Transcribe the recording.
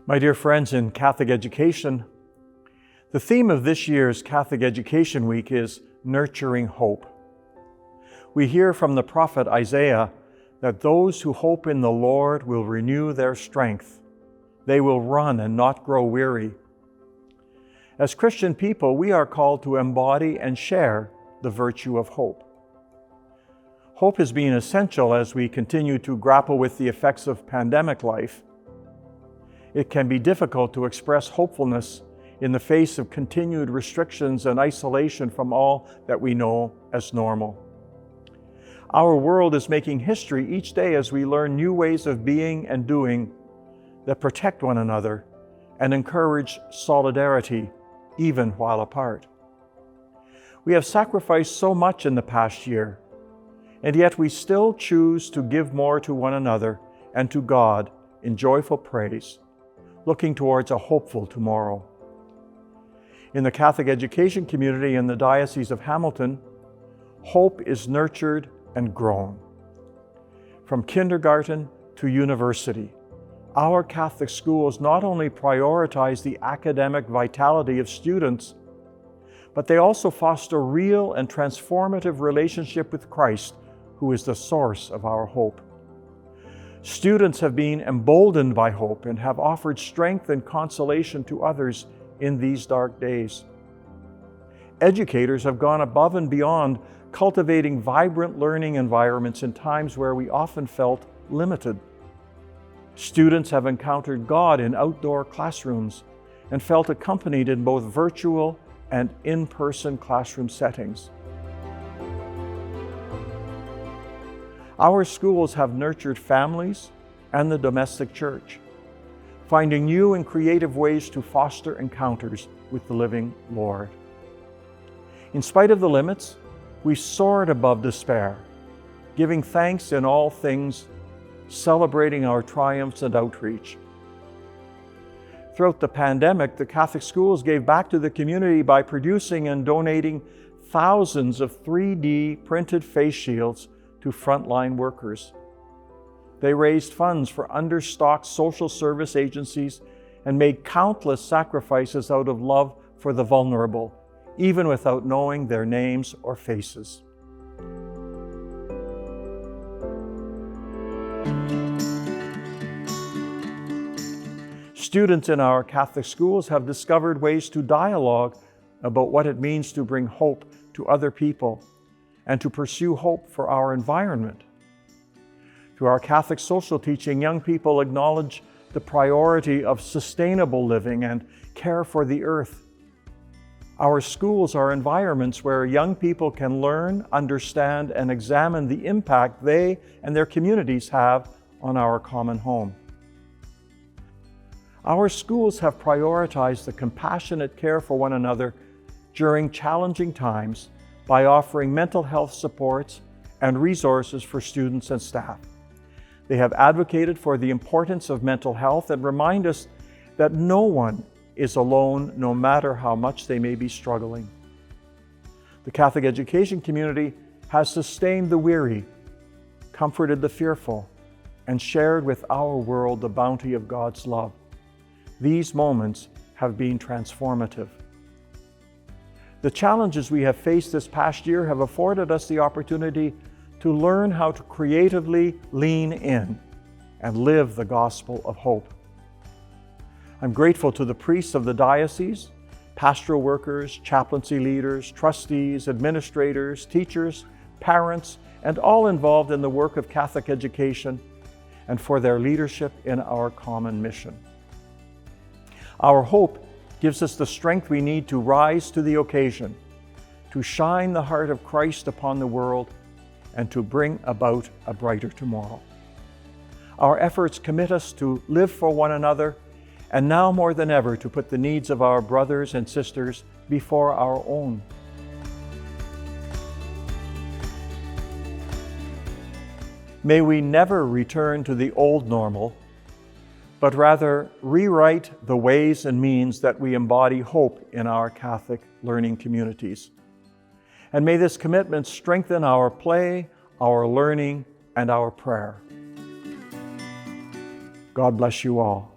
My dear friends in Catholic education, the theme of this year's Catholic Education Week is nurturing hope. We hear from the prophet Isaiah that those who hope in the Lord will renew their strength. They will run and not grow weary. As Christian people, we are called to embody and share the virtue of hope. Hope has been essential as we continue to grapple with the effects of pandemic life. It can be difficult to express hopefulness in the face of continued restrictions and isolation from all that we know as normal. Our world is making history each day as we learn new ways of being and doing that protect one another and encourage solidarity, even while apart. We have sacrificed so much in the past year, and yet we still choose to give more to one another and to God in joyful praise, looking towards a hopeful tomorrow. In the Catholic education community in the Diocese of Hamilton, hope is nurtured and grown. From kindergarten to university, our Catholic schools not only prioritize the academic vitality of students, but they also foster real and transformative relationship with Christ, who is the source of our hope. Students have been emboldened by hope and have offered strength and consolation to others in these dark days. Educators have gone above and beyond, cultivating vibrant learning environments in times where we often felt limited. Students have encountered God in outdoor classrooms and felt accompanied in both virtual and in-person classroom settings. Our schools have nurtured families and the domestic church, finding new and creative ways to foster encounters with the living Lord. In spite of the limits, we soared above despair, giving thanks in all things, celebrating our triumphs and outreach. Throughout the pandemic, the Catholic schools gave back to the community by producing and donating thousands of 3D printed face shields to frontline workers. They raised funds for understocked social service agencies and made countless sacrifices out of love for the vulnerable, even without knowing their names or faces. Students in our Catholic schools have discovered ways to dialogue about what it means to bring hope to other people and to pursue hope for our environment. Through our Catholic social teaching, young people acknowledge the priority of sustainable living and care for the earth. Our schools are environments where young people can learn, understand, and examine the impact they and their communities have on our common home. Our schools have prioritized the compassionate care for one another during challenging times by offering mental health supports and resources for students and staff. They have advocated for the importance of mental health and remind us that no one is alone, no matter how much they may be struggling. The Catholic education community has sustained the weary, comforted the fearful, and shared with our world the bounty of God's love. These moments have been transformative. The challenges we have faced this past year have afforded us the opportunity to learn how to creatively lean in and live the gospel of hope. I'm grateful to the priests of the diocese, pastoral workers, chaplaincy leaders, trustees, administrators, teachers, parents, and all involved in the work of Catholic education, and for their leadership in our common mission. Our hope gives us the strength we need to rise to the occasion, to shine the heart of Christ upon the world, and to bring about a brighter tomorrow. Our efforts commit us to live for one another, and now more than ever to put the needs of our brothers and sisters before our own. May we never return to the old normal, but rather rewrite the ways and means that we embody hope in our Catholic learning communities. And may this commitment strengthen our play, our learning, and our prayer. God bless you all.